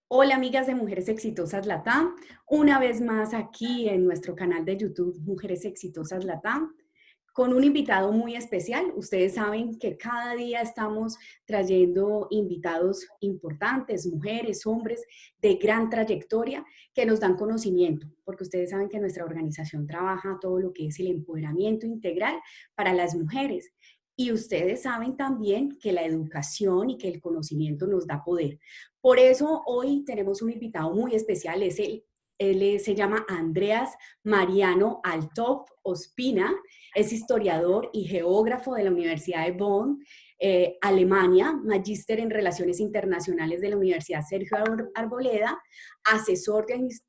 Hola amigas de Mujeres Exitosas Latam, una vez más aquí en nuestro canal de YouTube Mujeres Exitosas Latam, con un invitado muy especial. Ustedes saben que cada día estamos trayendo invitados importantes, mujeres, hombres de gran trayectoria que nos dan conocimiento, porque ustedes saben que nuestra organización trabaja todo lo que es el empoderamiento integral para las mujeres. Y ustedes saben también que la educación y que el conocimiento nos da poder. Por eso hoy tenemos un invitado muy especial, se llama Andreas Mariano Althoff Ospina, es historiador y geógrafo de la Universidad de Bonn, Alemania, magíster en Relaciones Internacionales de la Universidad Sergio Arboleda, asesor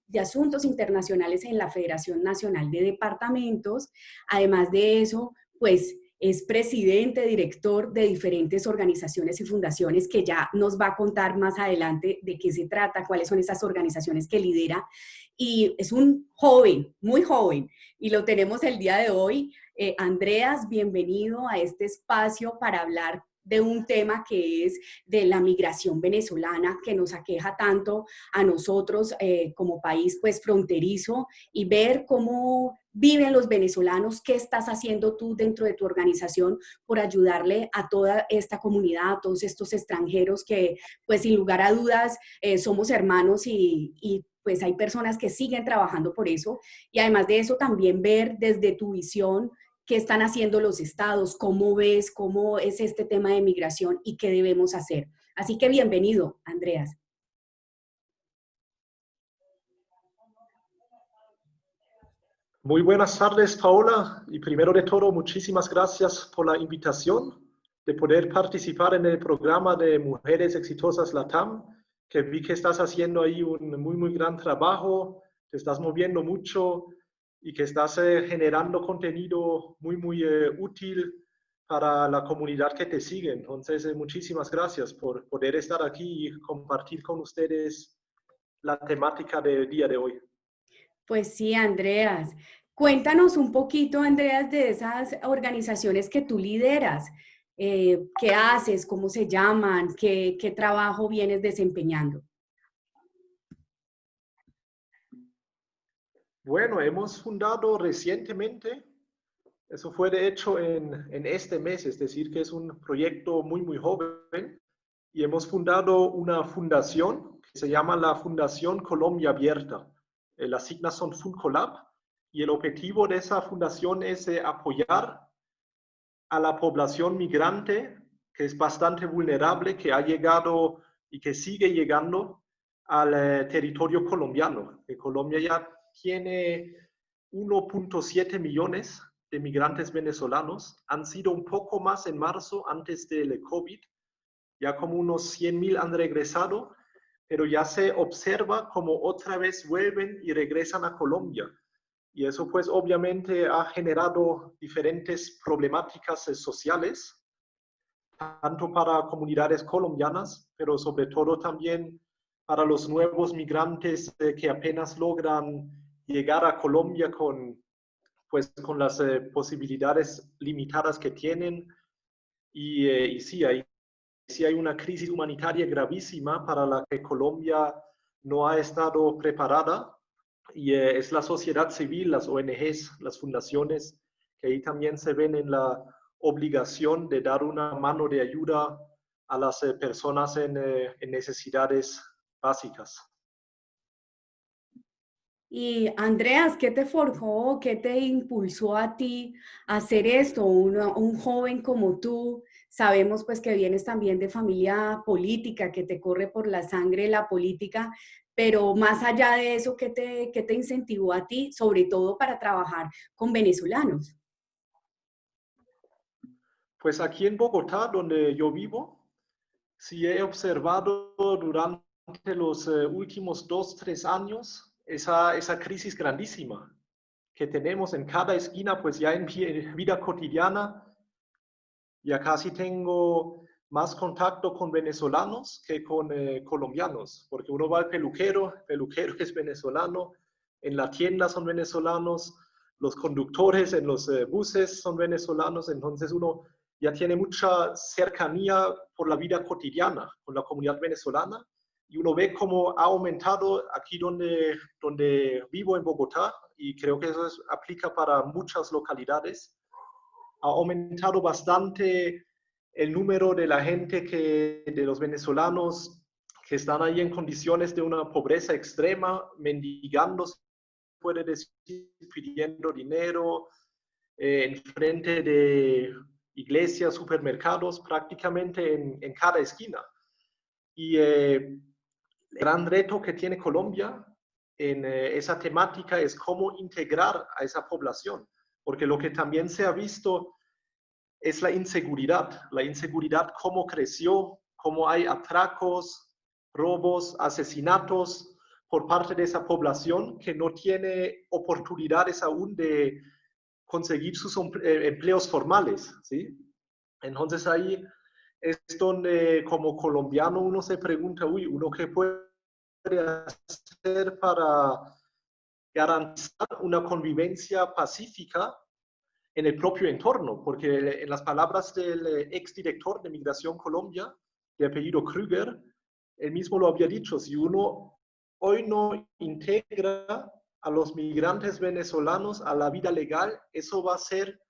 de Asuntos Internacionales en la Federación Nacional de Departamentos. Además de eso, pues es presidente, director de diferentes organizaciones y fundaciones que ya nos va a contar más adelante de qué se trata, cuáles son esas organizaciones que lidera. Y es un joven, muy joven, y lo tenemos el día de hoy. Andreas, bienvenido a este espacio para hablar de un tema que es de la migración venezolana que nos aqueja tanto a nosotros como país pues fronterizo, y ver cómo viven los venezolanos, qué estás haciendo tú dentro de tu organización por ayudarle a toda esta comunidad, a todos estos extranjeros que pues sin lugar a dudas somos hermanos y pues hay personas que siguen trabajando por eso. Y además de eso también ver desde tu visión qué están haciendo los estados, cómo ves, cómo es este tema de migración y qué debemos hacer. Así que bienvenido, Andreas. Muy buenas tardes, Paola. Y primero de todo, muchísimas gracias por la invitación de poder participar en el programa de Mujeres Exitosas Latam, que vi que estás haciendo ahí un muy gran trabajo, te estás moviendo mucho y que estás generando contenido muy útil para la comunidad que te sigue. Entonces, muchísimas gracias por poder estar aquí y compartir con ustedes la temática del día de hoy. Pues sí, Andreas. Cuéntanos un poquito, Andreas, de esas organizaciones que tú lideras. ¿Qué haces? ¿Cómo se llaman? ¿Qué trabajo vienes desempeñando? Bueno, hemos fundado recientemente, eso fue de hecho en este mes, es decir, que es un proyecto muy joven, y hemos fundado una fundación que se llama la Fundación Colombia Abierta. Las siglas son FUNCOLAB, y el objetivo de esa fundación es apoyar a la población migrante, que es bastante vulnerable, que ha llegado y que sigue llegando al territorio colombiano. Colombia ya tiene 1.7 millones de migrantes venezolanos. Han sido un poco más en marzo, antes del COVID. Ya como unos 100,000 han regresado, pero ya se observa como otra vez vuelven y regresan a Colombia. Y eso pues obviamente ha generado diferentes problemáticas sociales, tanto para comunidades colombianas, pero sobre todo también para los nuevos migrantes que apenas logran llegar a Colombia con las posibilidades limitadas que tienen. Y sí hay una crisis humanitaria gravísima para la que Colombia no ha estado preparada, y es la sociedad civil, las ONGs, las fundaciones, que ahí también se ven en la obligación de dar una mano de ayuda a las personas en necesidades básicas. Y Andreas, ¿qué te forjó, qué te impulsó a ti a hacer esto? Un joven como tú, sabemos pues que vienes también de familia política, que te corre por la sangre la política, pero más allá de eso, qué te incentivó a ti, sobre todo para trabajar con venezolanos? Pues aquí en Bogotá, donde yo vivo, sí he observado durante los últimos 2, 3 años esa crisis grandísima que tenemos en cada esquina, pues ya en vida cotidiana. Ya casi tengo más contacto con venezolanos que con colombianos, porque uno va al peluquero, el peluquero es venezolano, en la tienda son venezolanos, los conductores en los buses son venezolanos. Entonces uno ya tiene mucha cercanía por la vida cotidiana con la comunidad venezolana, y uno ve cómo ha aumentado aquí donde vivo en Bogotá, y creo que eso aplica para muchas localidades, ha aumentado bastante el número de la gente de los venezolanos que están ahí en condiciones de una pobreza extrema, mendigando, puede decir, pidiendo dinero, en frente de iglesias, supermercados, prácticamente en cada esquina. Y el gran reto que tiene Colombia en esa temática es cómo integrar a esa población, porque lo que también se ha visto es la inseguridad cómo creció, cómo hay atracos, robos, asesinatos por parte de esa población que no tiene oportunidades aún de conseguir sus empleos formales, ¿sí? Entonces ahí es donde como colombiano uno se pregunta, uy, ¿uno qué puede hacer para garantizar una convivencia pacífica en el propio entorno? Porque en las palabras del exdirector de Migración Colombia, de apellido Krüger, él mismo lo había dicho, si uno hoy no integra a los migrantes venezolanos a la vida legal, eso va a ser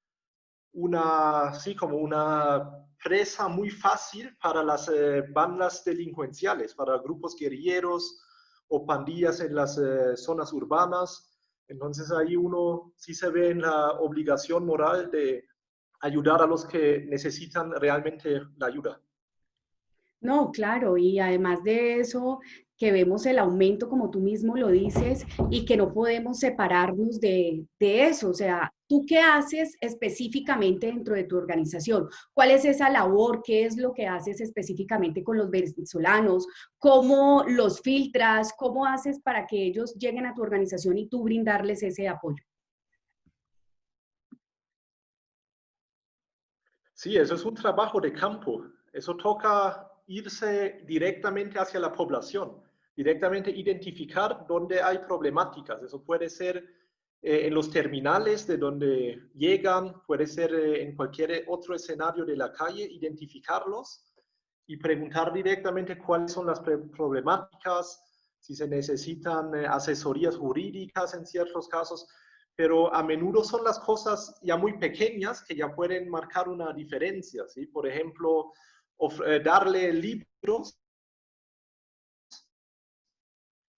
como una presa muy fácil para las bandas delincuenciales, para grupos guerrilleros o pandillas en las zonas urbanas. Entonces ahí uno sí se ve en la obligación moral de ayudar a los que necesitan realmente la ayuda. No, claro, y además de eso, que vemos el aumento, como tú mismo lo dices, y que no podemos separarnos de eso. O sea, ¿tú qué haces específicamente dentro de tu organización? ¿Cuál es esa labor? ¿Qué es lo que haces específicamente con los venezolanos? ¿Cómo los filtras? ¿Cómo haces para que ellos lleguen a tu organización y tú brindarles ese apoyo? Sí, eso es un trabajo de campo. Eso toca irse directamente hacia la población, directamente identificar dónde hay problemáticas. Eso puede ser en los terminales de donde llegan, puede ser en cualquier otro escenario de la calle, identificarlos y preguntar directamente cuáles son las problemáticas, si se necesitan asesorías jurídicas en ciertos casos, pero a menudo son las cosas ya muy pequeñas que ya pueden marcar una diferencia, ¿sí? Por ejemplo, darle libros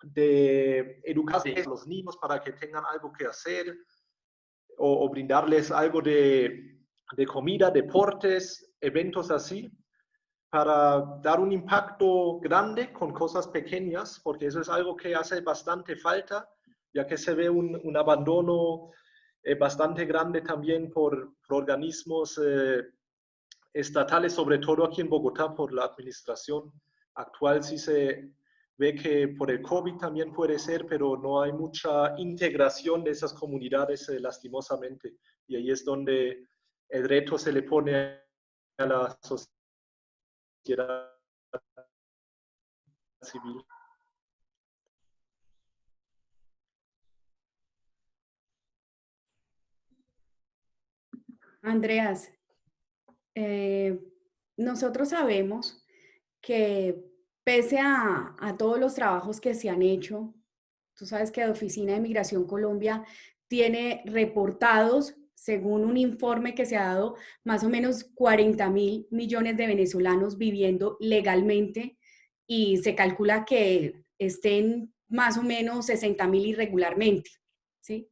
de educación a los niños para que tengan algo que hacer, o brindarles algo de comida, deportes, eventos así, para dar un impacto grande con cosas pequeñas, porque eso es algo que hace bastante falta, ya que se ve un abandono bastante grande también por organismos estatales, sobre todo aquí en Bogotá, por la administración actual. Sí se ve que por el COVID también puede ser, pero no hay mucha integración de esas comunidades lastimosamente. Y ahí es donde el reto se le pone a la sociedad civil. Andreas, eh, nosotros sabemos que pese a todos los trabajos que se han hecho, tú sabes que la Oficina de Migración Colombia tiene reportados, según un informe que se ha dado, más o menos 40.000 millones de venezolanos viviendo legalmente y se calcula que estén más o menos 60.000 irregularmente, ¿sí?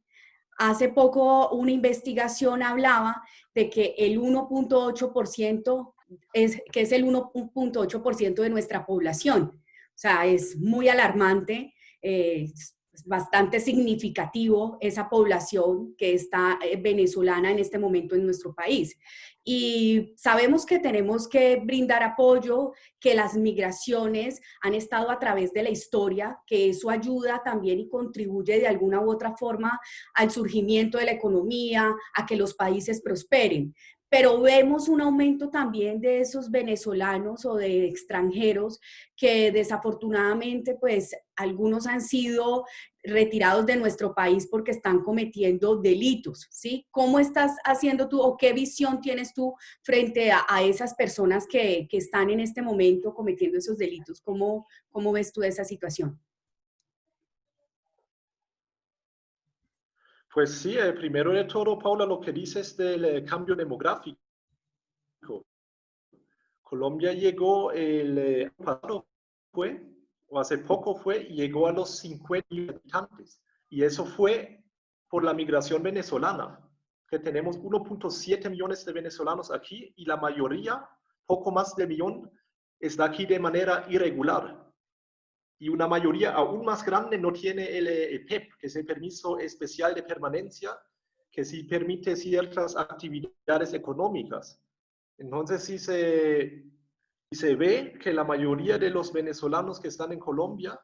Hace poco una investigación hablaba de que el 1.8% que es el 1.8% de nuestra población. O sea, es muy alarmante, es bastante significativo esa población que está venezolana en este momento en nuestro país. Y sabemos que tenemos que brindar apoyo, que las migraciones han estado a través de la historia, que eso ayuda también y contribuye de alguna u otra forma al surgimiento de la economía, a que los países prosperen. pero vemos un aumento también de esos venezolanos o de extranjeros que desafortunadamente pues algunos han sido retirados de nuestro país porque están cometiendo delitos, ¿sí? ¿Cómo estás haciendo tú o qué visión tienes tú frente a esas personas que están en este momento cometiendo esos delitos? ¿Cómo ves tú esa situación? Pues sí, primero de todo, Paula, lo que dices del cambio demográfico. Colombia llegó el año pasado, fue, o hace poco fue, y llegó a los 50 millones de habitantes. Y eso fue por la migración venezolana, que tenemos 1.7 millones de venezolanos aquí y la mayoría, poco más de 1 millón, está aquí de manera irregular. Y una mayoría aún más grande no tiene el EPEP, que es el permiso especial de permanencia, que sí permite ciertas actividades económicas. Entonces sí se ve que la mayoría de los venezolanos que están en Colombia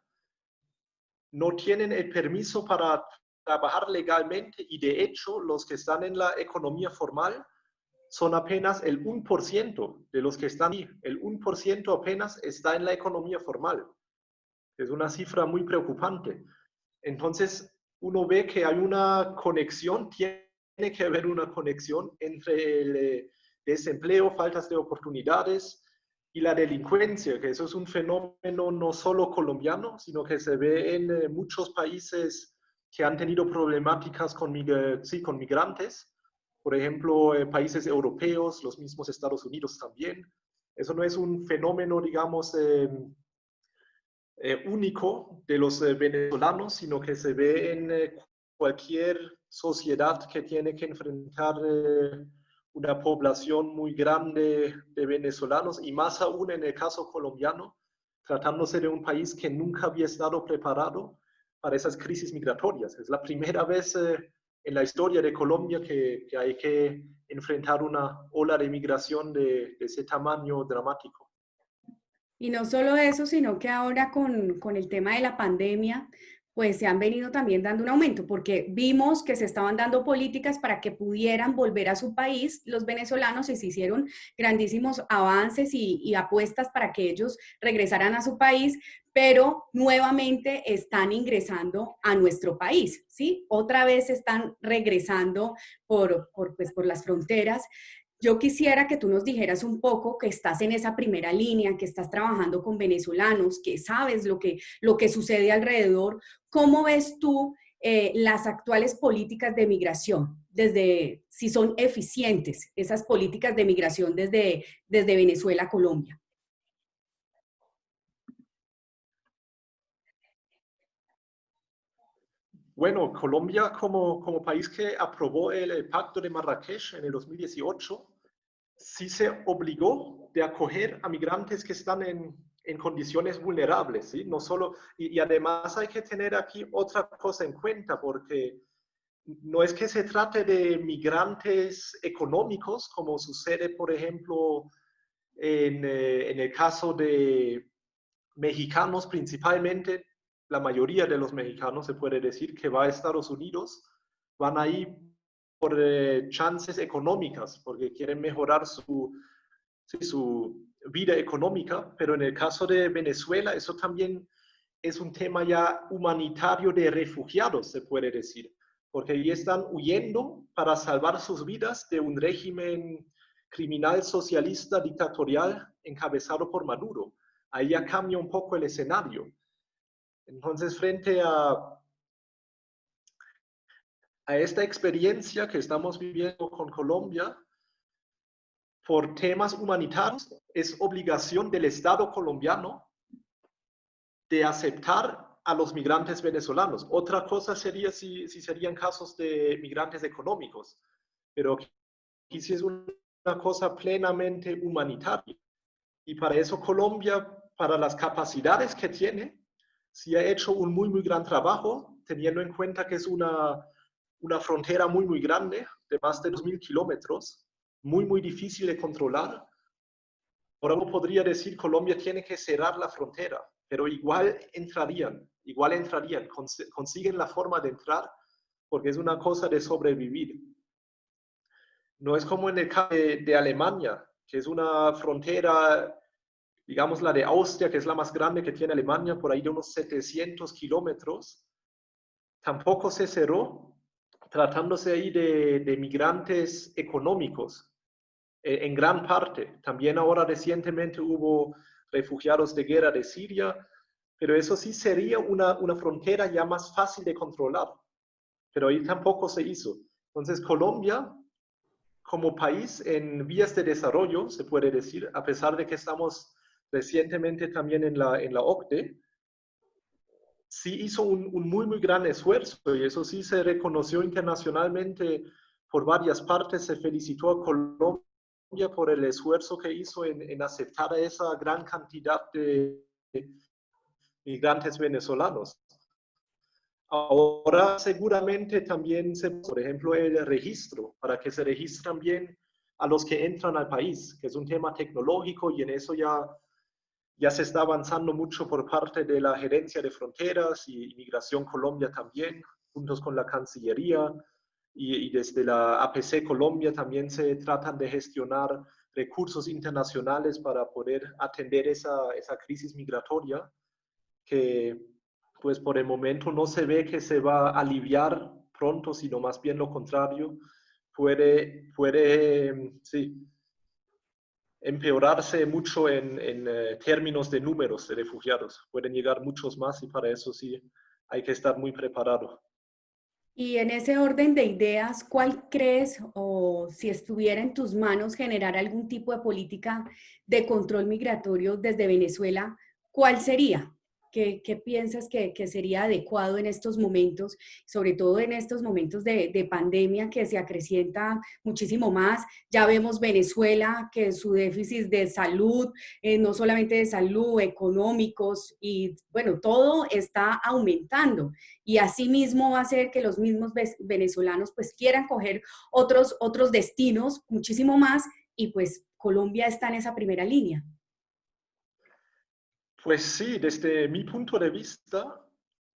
no tienen el permiso para trabajar legalmente y de hecho los que están en la economía formal son apenas el 1% de los que están ahí. El 1% apenas está en la economía formal. Es una cifra muy preocupante. Entonces, uno ve que hay una conexión, tiene que haber una conexión entre el desempleo, faltas de oportunidades y la delincuencia, que eso es un fenómeno no solo colombiano, sino que se ve en muchos países que han tenido problemáticas con migrantes. Por ejemplo, países europeos, los mismos Estados Unidos también. Eso no es un fenómeno, digamos, único de los venezolanos, sino que se ve en cualquier sociedad que tiene que enfrentar una población muy grande de venezolanos y más aún en el caso colombiano, tratándose de un país que nunca había estado preparado para esas crisis migratorias. Es la primera vez en la historia de Colombia que hay que enfrentar una ola de migración de ese tamaño dramático. Y no solo eso, sino que ahora con el tema de la pandemia, pues se han venido también dando un aumento, porque vimos que se estaban dando políticas para que pudieran volver a su país los venezolanos y se hicieron grandísimos avances y apuestas para que ellos regresaran a su país, pero nuevamente están ingresando a nuestro país, ¿sí? Otra vez están regresando pues, por las fronteras. Yo quisiera que tú nos dijeras un poco que estás en esa primera línea, que estás trabajando con venezolanos, que sabes lo que sucede alrededor. ¿Cómo ves tú las actuales políticas de migración? Desde si son eficientes esas políticas de migración desde Venezuela a Colombia. Bueno, Colombia como país que aprobó el Pacto de Marrakech en el 2018, sí se obligó de acoger a migrantes que están en condiciones vulnerables, ¿sí? No solo, y además hay que tener aquí otra cosa en cuenta, porque no es que se trate de migrantes económicos, como sucede, por ejemplo, en el caso de mexicanos principalmente, la mayoría de los mexicanos se puede decir que va a Estados Unidos, van ahí por chances económicas, porque quieren mejorar su vida económica, pero en el caso de Venezuela eso también es un tema ya humanitario de refugiados, se puede decir, porque ahí están huyendo para salvar sus vidas de un régimen criminal socialista dictatorial encabezado por Maduro. Ahí ya cambia un poco el escenario. Entonces, frente a esta experiencia que estamos viviendo con Colombia, por temas humanitarios, es obligación del Estado colombiano de aceptar a los migrantes venezolanos. Otra cosa sería si serían casos de migrantes económicos, pero aquí sí es una cosa plenamente humanitaria. Y para eso Colombia, para las capacidades que tiene, sí ha hecho un muy gran trabajo, teniendo en cuenta que es una frontera muy grande, de más de 2.000 kilómetros, muy difícil de controlar. Ahora uno podría decir Colombia tiene que cerrar la frontera, pero igual entrarían, consiguen la forma de entrar porque es una cosa de sobrevivir. No es como en el caso de Alemania, que es una frontera, digamos la de Austria, que es la más grande que tiene Alemania, por ahí de unos 700 kilómetros. Tampoco se cerró, tratándose ahí de migrantes económicos, en gran parte. También ahora recientemente hubo refugiados de guerra de Siria, pero eso sí sería una frontera ya más fácil de controlar, pero ahí tampoco se hizo. Entonces Colombia, como país en vías de desarrollo, se puede decir, a pesar de que estamos recientemente también en la OCDE, sí hizo un muy, muy gran esfuerzo y eso sí se reconoció internacionalmente por varias partes. Se felicitó a Colombia por el esfuerzo que hizo en aceptar a esa gran cantidad de migrantes venezolanos. Ahora seguramente también por ejemplo, el registro, para que se registren bien a los que entran al país, que es un tema tecnológico y en eso ya se está avanzando mucho por parte de la Gerencia de Fronteras y Inmigración Colombia también, juntos con la Cancillería y desde la APC Colombia también se tratan de gestionar recursos internacionales para poder atender esa crisis migratoria que pues por el momento no se ve que se va a aliviar pronto, sino más bien lo contrario, puede sí, empeorarse mucho en términos de números de refugiados. Pueden llegar muchos más y para eso sí hay que estar muy preparado. Y en ese orden de ideas, ¿cuál crees o si estuviera en tus manos generar algún tipo de política de control migratorio desde Venezuela, cuál sería? ¿Qué piensas que sería adecuado en estos momentos, sobre todo en estos momentos de pandemia que se acrecienta muchísimo más? Ya vemos Venezuela que su déficit de salud, no solamente de salud, económicos y bueno, todo está aumentando y así mismo va a ser que los mismos venezolanos pues quieran coger otros destinos muchísimo más y pues Colombia está en esa primera línea. Pues sí, desde mi punto de vista,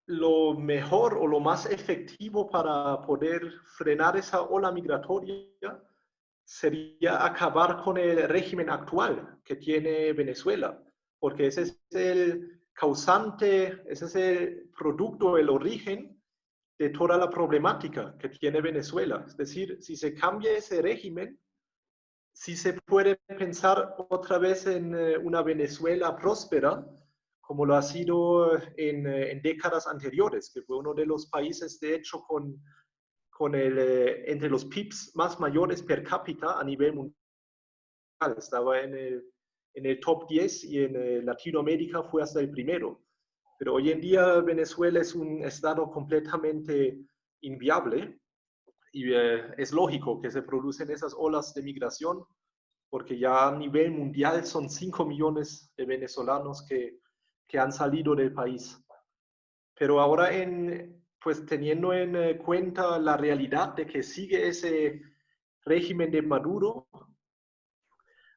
lo mejor o lo más efectivo para poder frenar esa ola migratoria sería acabar con el régimen actual que tiene Venezuela, porque ese es el causante, ese es el producto, el origen de toda la problemática que tiene Venezuela. Es decir, si se cambia ese régimen, sí se puede pensar otra vez en una Venezuela próspera, como lo ha sido en décadas anteriores, que fue uno de los países, de hecho, entre los PIBs más mayores per cápita a nivel mundial. Estaba en el top 10 y en Latinoamérica fue hasta el primero. Pero hoy en día Venezuela es un estado completamente inviable y es lógico que se producen esas olas de migración porque ya a nivel mundial son 5 millones de venezolanos que han salido del país. Pero ahora pues teniendo en cuenta la realidad de que sigue ese régimen de Maduro,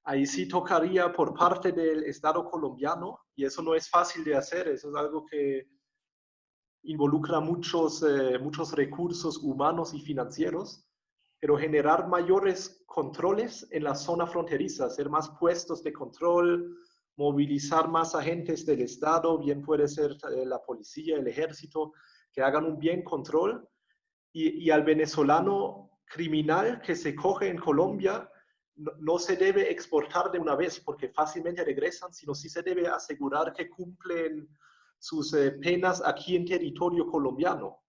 ahí sí tocaría por parte del Estado colombiano, y eso no es fácil de hacer, eso es algo que involucra muchos recursos humanos y financieros, pero generar mayores controles en la zona fronteriza, hacer más puestos de control, movilizar más agentes del Estado, bien puede ser la policía, el ejército, que hagan un bien control, y al venezolano criminal que se coge en Colombia, no se debe exportar de una vez porque fácilmente regresan, sino sí se debe asegurar que cumplen sus penas aquí en territorio colombiano.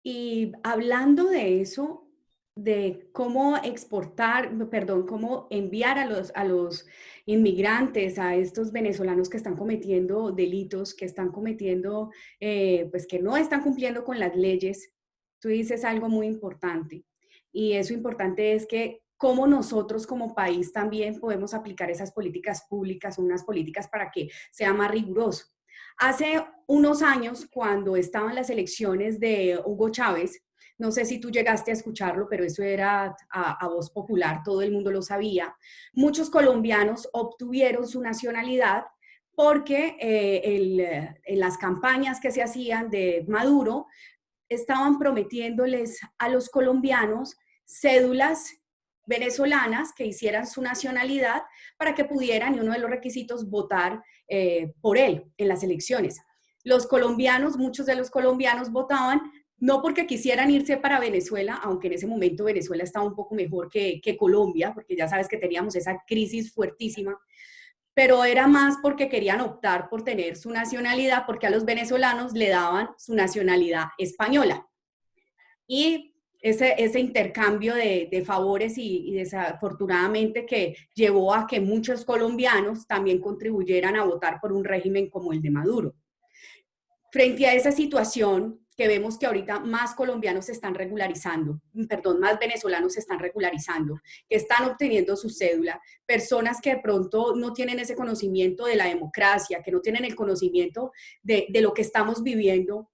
Y hablando de eso, de cómo exportar, perdón, cómo enviar a los inmigrantes, a estos venezolanos que están cometiendo delitos, que están cometiendo, pues que no están cumpliendo con las leyes, tú dices algo muy importante. Y eso importante es que cómo nosotros como país también podemos aplicar esas políticas públicas, unas políticas para que sea más riguroso. Hace unos años, cuando estaban las elecciones de Hugo Chávez, no sé si tú llegaste a escucharlo, pero eso era a voz popular, todo el mundo lo sabía. Muchos colombianos obtuvieron su nacionalidad porque en las campañas que se hacían de Maduro estaban prometiéndoles a los colombianos cédulas venezolanas que hicieran su nacionalidad para que pudieran, y uno de los requisitos, votar por él en las elecciones. Los colombianos, muchos de los colombianos votaban no porque quisieran irse para Venezuela, aunque en ese momento Venezuela estaba un poco mejor que Colombia, porque ya sabes que teníamos esa crisis fuertísima, pero era más porque querían optar por tener su nacionalidad, porque a los venezolanos le daban su nacionalidad española. Y ese intercambio de favores y desafortunadamente que llevó a que muchos colombianos también contribuyeran a votar por un régimen como el de Maduro. Frente a esa situación, que vemos que ahorita más colombianos se están regularizando, perdón, más venezolanos se están regularizando, que están obteniendo su cédula, personas que de pronto no tienen ese conocimiento de la democracia, que no tienen el conocimiento de lo que estamos viviendo.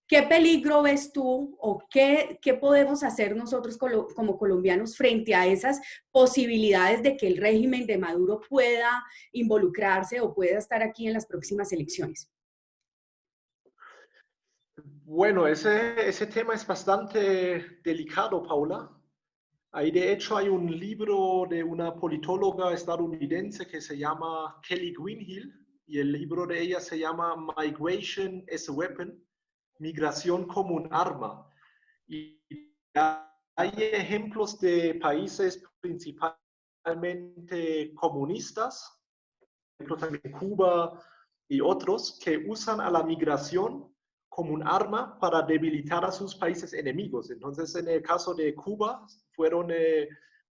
¿Qué peligro ves tú o qué podemos hacer nosotros como colombianos frente a esas posibilidades de que el régimen de Maduro pueda involucrarse o pueda estar aquí en las próximas elecciones? Bueno, ese tema es bastante delicado, Paula. Ahí de hecho hay un libro de una politóloga estadounidense que se llama Kelly Greenhill y el libro de ella se llama Migration as a Weapon, Migración como un arma. Y hay ejemplos de países principalmente comunistas, por ejemplo también Cuba y otros, que usan a la migración como un arma para debilitar a sus países enemigos. Entonces, en el caso de Cuba, fueron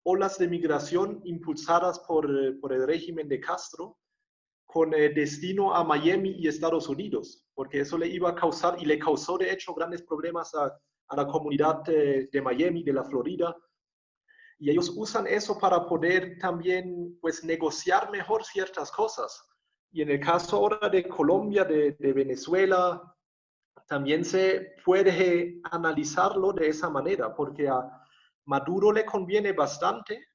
olas de migración impulsadas por el régimen de Castro, con destino a Miami y Estados Unidos, porque eso le iba a causar, y le causó de hecho grandes problemas a la comunidad de Miami, de la Florida, y ellos usan eso para poder también pues negociar mejor ciertas cosas. Y en el caso ahora de Colombia, de Venezuela, también se puede analizarlo de esa manera, porque a Maduro le conviene bastante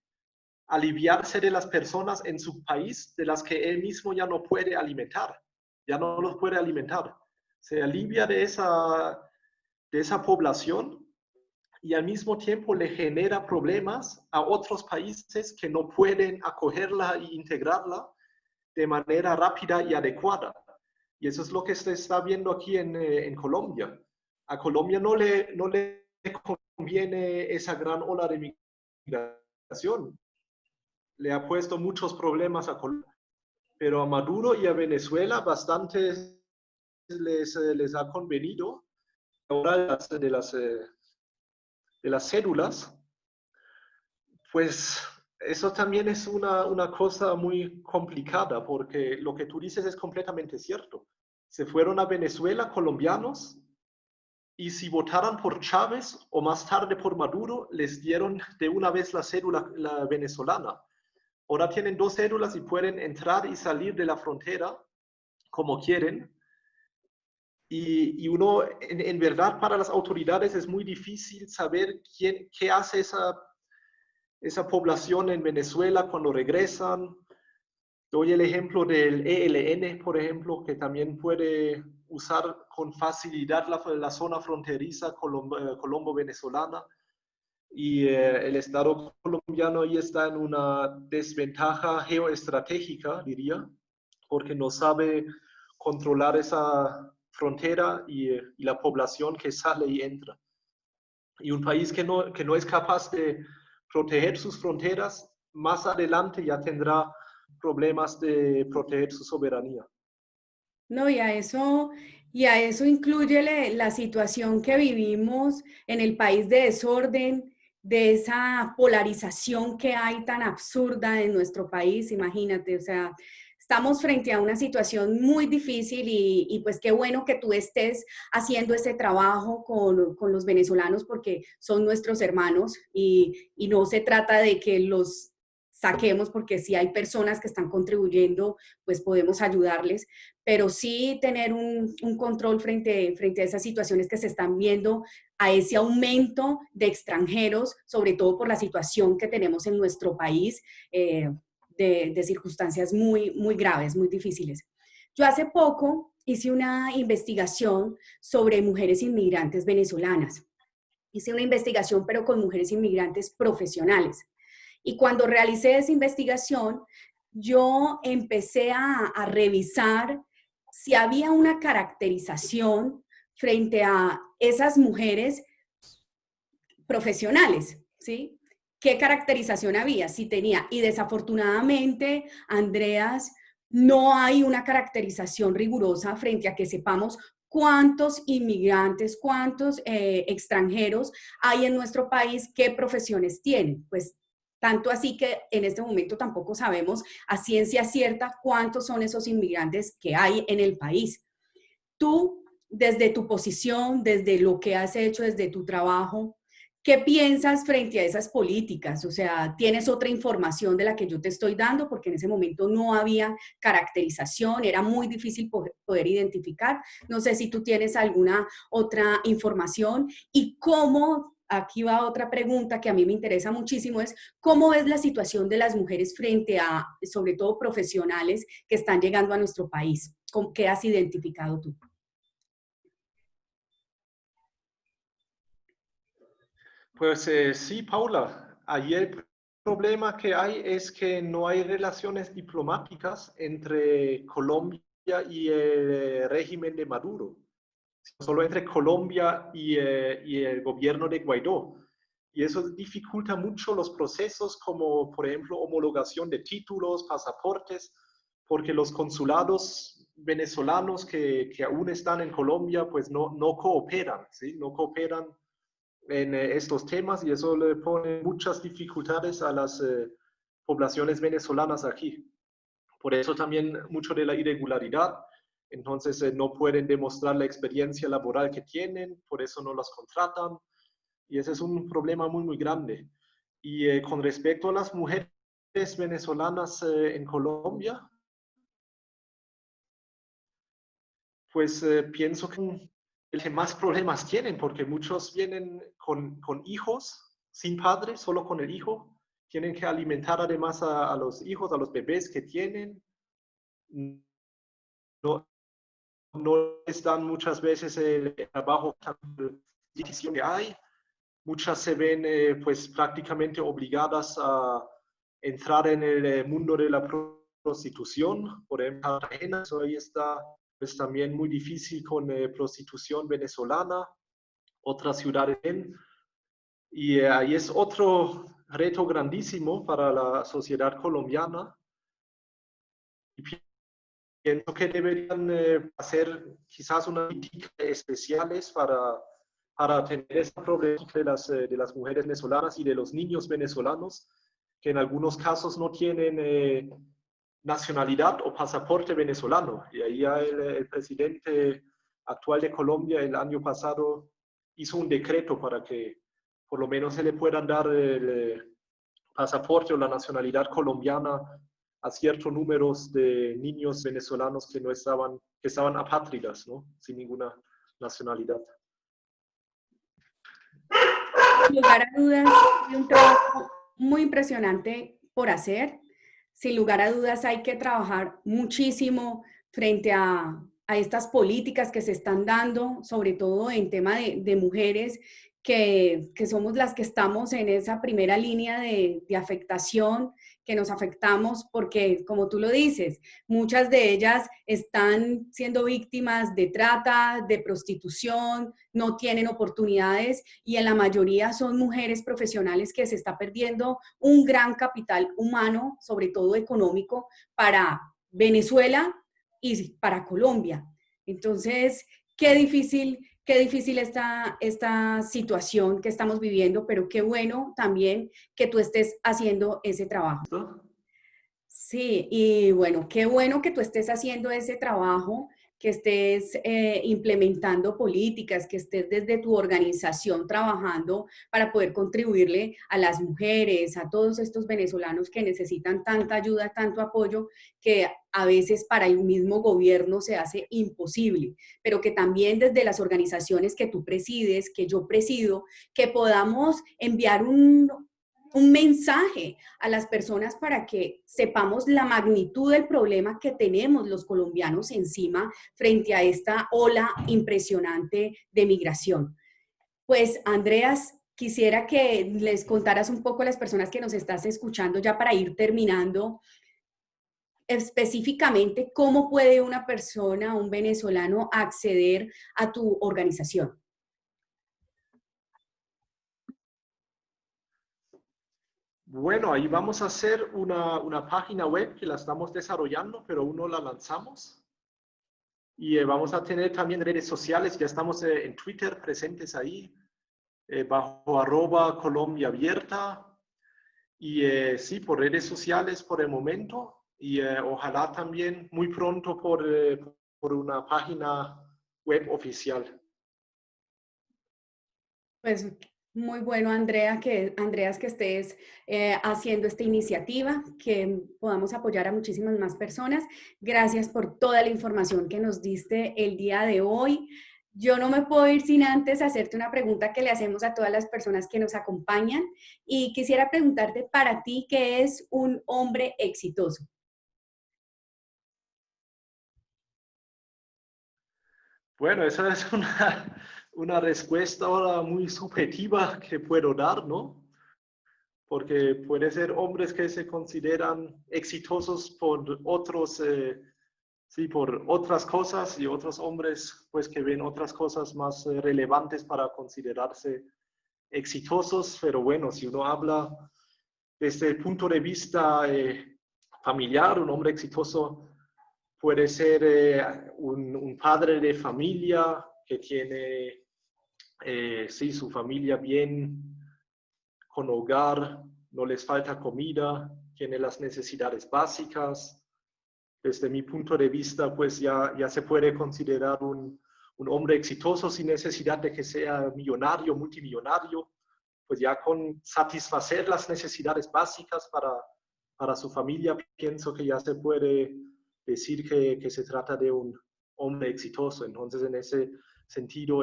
aliviarse de las personas en su país de las que él mismo ya no puede alimentar, ya no los puede alimentar. Se alivia de esa población y al mismo tiempo le genera problemas a otros países que no pueden acogerla e integrarla de manera rápida y adecuada. Y eso es lo que se está viendo aquí en Colombia. A Colombia no le conviene esa gran ola de migración. Le ha puesto muchos problemas a Colombia. Pero a Maduro y a Venezuela bastante les ha convenido. Ahora de las cédulas, pues eso también es una cosa muy complicada, porque lo que tú dices es completamente cierto. Se fueron a Venezuela colombianos y si votaran por Chávez o más tarde por Maduro, les dieron de una vez la cédula la venezolana. Ahora tienen dos cédulas y pueden entrar y salir de la frontera como quieren. Y uno, en verdad, para las autoridades es muy difícil saber qué hace esa población en Venezuela cuando regresan. Doy el ejemplo del ELN, por ejemplo, que también puede usar con facilidad la zona fronteriza colombo-venezolana. Y el Estado colombiano ahí está en una desventaja geoestratégica, diría, porque no sabe controlar esa frontera y la población que sale y entra. Y un país que no es capaz de proteger sus fronteras, más adelante ya tendrá problemas de proteger su soberanía. No, y a eso incluye la situación que vivimos en el país de desorden, de esa polarización que hay tan absurda en nuestro país, imagínate, o sea, estamos frente a una situación muy difícil y pues qué bueno que tú estés haciendo ese trabajo con los venezolanos porque son nuestros hermanos y no se trata de que los saquemos porque si hay personas que están contribuyendo, pues podemos ayudarles, pero sí tener un control frente a esas situaciones que se están viendo, a ese aumento de extranjeros, sobre todo por la situación que tenemos en nuestro país, de circunstancias muy, muy graves, muy difíciles. Yo hace poco hice una investigación sobre mujeres inmigrantes venezolanas. Hice una investigación, pero con mujeres inmigrantes profesionales. Y cuando realicé esa investigación, yo empecé a revisar si había una caracterización frente a esas mujeres profesionales, ¿sí? ¿Qué caracterización había? Si tenía. Y desafortunadamente, Andreas, no hay una caracterización rigurosa frente a que sepamos cuántos inmigrantes, cuántos extranjeros hay en nuestro país, qué profesiones tienen. Pues tanto así que en este momento tampoco sabemos a ciencia cierta cuántos son esos inmigrantes que hay en el país. Tú, desde tu posición, desde lo que has hecho, desde tu trabajo, ¿qué piensas frente a esas políticas? O sea, ¿tienes otra información de la que yo te estoy dando? Porque en ese momento no había caracterización, era muy difícil poder identificar. No sé si tú tienes alguna otra información y cómo, aquí va otra pregunta que a mí me interesa muchísimo, es cómo es la situación de las mujeres frente a, sobre todo, profesionales que están llegando a nuestro país. ¿Con qué has identificado tú? Pues sí, Paula, allí el problema que hay es que no hay relaciones diplomáticas entre Colombia y el régimen de Maduro, solo entre Colombia y el gobierno de Guaidó. Y eso dificulta mucho los procesos como, por ejemplo, homologación de títulos, pasaportes, porque los consulados venezolanos que aún están en Colombia, pues no cooperan, ¿sí? No cooperan en estos temas y eso le pone muchas dificultades a las poblaciones venezolanas aquí. Por eso también mucho de la irregularidad, entonces no pueden demostrar la experiencia laboral que tienen, por eso no las contratan y ese es un problema muy grande. Y con respecto a las mujeres venezolanas en Colombia, pues pienso que el que más problemas tienen, porque muchos vienen con hijos, sin padre, solo con el hijo, tienen que alimentar además a los hijos, a los bebés que tienen, no, no les dan muchas veces el trabajo que hay, muchas se ven pues prácticamente obligadas a entrar en el mundo de la prostitución, por ejemplo, eso ahí está pues también muy difícil con prostitución venezolana, otras ciudades. Y ahí es otro reto grandísimo para la sociedad colombiana. Y pienso que deberían hacer quizás unas políticas especiales para atender esta problemática de las mujeres venezolanas y de los niños venezolanos, que en algunos casos no tienen nacionalidad o pasaporte venezolano. Y ahí ya el presidente actual de Colombia el año pasado hizo un decreto para que por lo menos se le puedan dar el pasaporte o la nacionalidad colombiana a ciertos números de niños venezolanos que no estaban, que estaban apátridas, ¿no? Sin ninguna nacionalidad. Sin lugar a dudas, hay un trabajo muy impresionante por hacer. Sin lugar a dudas, hay que trabajar muchísimo frente a estas políticas que se están dando, sobre todo en tema de mujeres, que somos las que estamos en esa primera línea de afectación, que nos afectamos porque, como tú lo dices, muchas de ellas están siendo víctimas de trata, de prostitución, no tienen oportunidades y en la mayoría son mujeres profesionales que se está perdiendo un gran capital humano, sobre todo económico, para Venezuela y para Colombia. Entonces, qué difícil esta situación que estamos viviendo, pero qué bueno también que tú estés haciendo ese trabajo. ¿No? Sí, y bueno, qué bueno que tú estés haciendo ese trabajo, que estés implementando políticas, que estés desde tu organización trabajando para poder contribuirle a las mujeres, a todos estos venezolanos que necesitan tanta ayuda, tanto apoyo, que a veces para el mismo gobierno se hace imposible, pero que también desde las organizaciones que tú presides, que yo presido, que podamos enviar un mensaje a las personas para que sepamos la magnitud del problema que tenemos los colombianos encima frente a esta ola impresionante de migración. Pues, Andreas, quisiera que les contaras un poco a las personas que nos estás escuchando ya para ir terminando, específicamente cómo puede una persona, un venezolano, acceder a tu organización. Bueno, ahí vamos a hacer una página web que la estamos desarrollando, pero aún no la lanzamos. Y vamos a tener también redes sociales, ya estamos en Twitter presentes ahí, bajo @Colombia Abierta. Y sí, por redes sociales por el momento. Y ojalá también muy pronto por una página web oficial. Pues muy bueno, Andreas, que estés haciendo esta iniciativa, que podamos apoyar a muchísimas más personas. Gracias por toda la información que nos diste el día de hoy. Yo no me puedo ir sin antes hacerte una pregunta que le hacemos a todas las personas que nos acompañan y quisiera preguntarte para ti, ¿qué es un hombre exitoso? Bueno, esa es una respuesta ahora muy subjetiva que puedo dar, ¿no? Porque puede ser hombres que se consideran exitosos por otros, sí, por otras cosas y otros hombres pues que ven otras cosas más relevantes para considerarse exitosos, pero bueno, si uno habla desde el punto de vista familiar, un hombre exitoso puede ser un padre de familia que tiene sí, su familia bien, con hogar, no les falta comida, tiene las necesidades básicas. Desde mi punto de vista, pues ya se puede considerar un hombre exitoso sin necesidad de que sea millonario, multimillonario, pues ya con satisfacer las necesidades básicas para su familia, pienso que ya se puede decir que se trata de un hombre exitoso. Entonces, en ese sentido,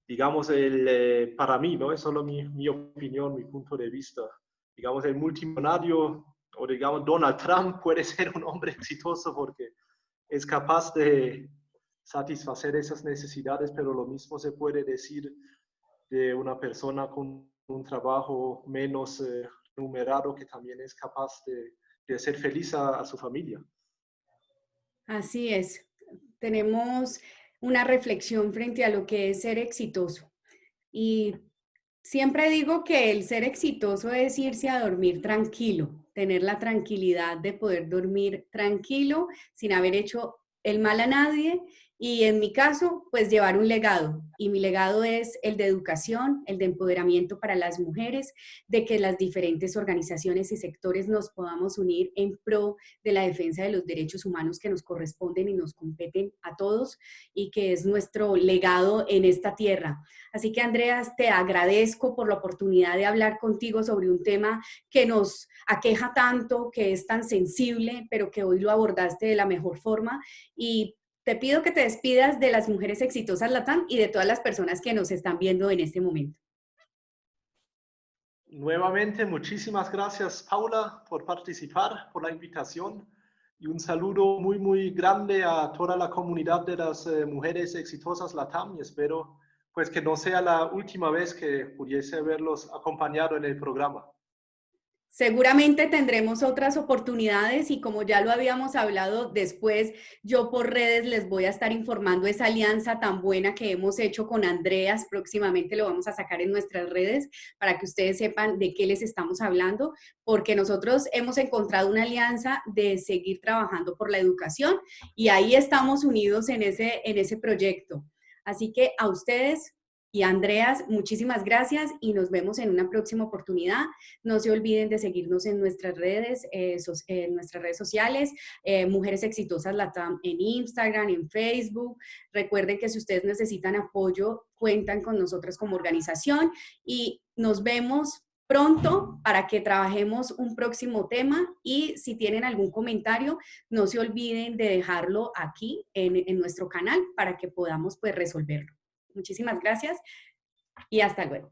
digamos, para mí, ¿no? Es solo mi opinión, mi punto de vista. Digamos, el multimillonario o digamos Donald Trump puede ser un hombre exitoso porque es capaz de satisfacer esas necesidades, pero lo mismo se puede decir de una persona con un trabajo menos numerado que también es capaz de hacer feliz a su familia. Así es. Tenemos una reflexión frente a lo que es ser exitoso. Y siempre digo que el ser exitoso es irse a dormir tranquilo, tener la tranquilidad de poder dormir tranquilo sin haber hecho el mal a nadie y en mi caso, pues llevar un legado. Y mi legado es el de educación, el de empoderamiento para las mujeres, de que las diferentes organizaciones y sectores nos podamos unir en pro de la defensa de los derechos humanos que nos corresponden y nos competen a todos y que es nuestro legado en esta tierra. Así que, Andreas, te agradezco por la oportunidad de hablar contigo sobre un tema que nos aqueja tanto, que es tan sensible, pero que hoy lo abordaste de la mejor forma. Y te pido que te despidas de las mujeres exitosas Latam y de todas las personas que nos están viendo en este momento. Nuevamente, muchísimas gracias, Paula, por participar, por la invitación y un saludo muy, muy grande a toda la comunidad de las mujeres exitosas Latam y espero pues que no sea la última vez que pudiese haberlos acompañado en el programa. Seguramente tendremos otras oportunidades y como ya lo habíamos hablado después, yo por redes les voy a estar informando esa alianza tan buena que hemos hecho con Andreas. Próximamente lo vamos a sacar en nuestras redes para que ustedes sepan de qué les estamos hablando, porque nosotros hemos encontrado una alianza de seguir trabajando por la educación y ahí estamos unidos en ese proyecto. Así que a ustedes y a Andreas, muchísimas gracias y nos vemos en una próxima oportunidad. No se olviden de seguirnos en nuestras redes sociales, Mujeres Exitosas Latam en Instagram, en Facebook. Recuerden que si ustedes necesitan apoyo, cuentan con nosotros como organización y nos vemos pronto para que trabajemos un próximo tema y si tienen algún comentario, no se olviden de dejarlo aquí en nuestro canal para que podamos pues resolverlo. Muchísimas gracias y hasta luego.